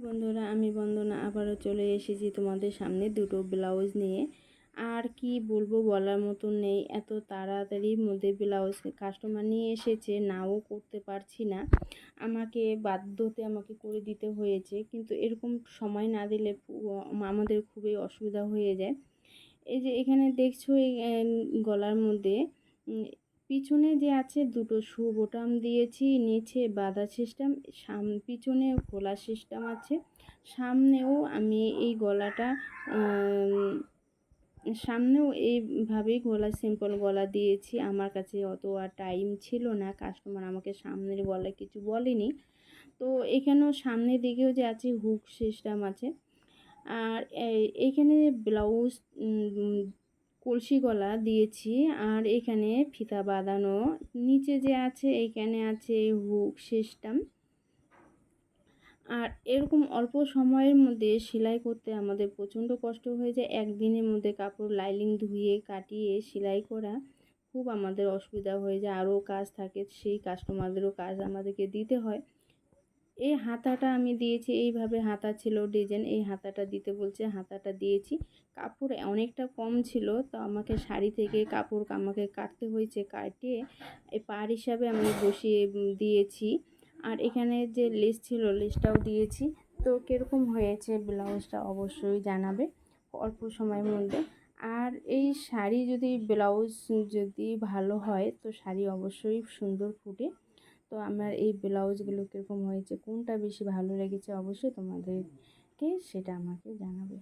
বন্ধুরা, আমি বন্দনা আবারও চলে এসেছি তোমাদের সামনে দুটো ব্লাউজ নিয়ে। আর কি বলবো, বলার মতন নেই। এত তাড়াতাড়ির মধ্যে ব্লাউজ কাস্টমার নিয়ে এসেছে, নাও করতে পারছি না, আমাকে করে দিতে হয়েছে। কিন্তু এরকম সময় না দিলে আমাদের খুবই অসুবিধা হয়ে যায়। এই যে এখানে দেখছো, এই গলার মধ্যে পিছনে যে আছে দুটো শু বোতাম দিয়েছি, নিচে বাঁধা সিস্টেম, পিছনে খোলা সিস্টেম আছে। সামনেও আমি এই গলাটা সামনেও এইভাবেই গলা, সিম্পল গলা দিয়েছি। আমার কাছে অত আর টাইম ছিল না, কাস্টমার আমাকে সামনের গলায় কিছু বলেনি। তো এখানেও সামনের দিকেও যে আছে হুক সিস্টেম আছে। আর এইখানে ব্লাউজ কলসি গলা দিয়েছি, আর এখানে ফিতা বাঁধানো। নিচে যে আছে এইখানে আছে হুক সিস্টেম। আর এরকম অল্প সময়ের মধ্যে সেলাই করতে আমাদের প্রচণ্ড কষ্ট হয়ে যায়। একদিনের মধ্যে কাপড় লাইনিং ধুয়ে কাটিয়ে সেলাই করা খুব আমাদের অসুবিধা হয়ে যায়। আরও কাজ থাকে, সেই কাস্টমারদেরও কাজ আমাদেরকে দিতে হয়। এই হাতাটা আমি দিয়েছি, এইভাবে হাতা ছিল ডিজাইন, এই হাতাটা দিতে বলছে, হাতাটা দিয়েছি। কাপড় অনেকটা কম ছিল, তো আমাকে শাড়ি থেকে কাপড় আমাকে কাটতে হয়েছে, কাটিয়ে এই পার হিসাবে আমি বসিয়ে দিয়েছি। আর এখানে যে লেস ছিল, লেসটাও দিয়েছি। তো কীরকম হয়েছে ব্লাউজটা অবশ্যই জানাবে অল্প সময়ের মধ্যে। আর এই শাড়ি যদি ব্লাউজ যদি ভালো হয়, তো শাড়ি অবশ্যই সুন্দর ফুটে। তো আমার এই ব্লাউজগুলো কীরকম হয়েছে, কোনটা বেশি ভালো লেগেছে, অবশ্যই তোমাদেরকে সেটা আমাকে জানাবে।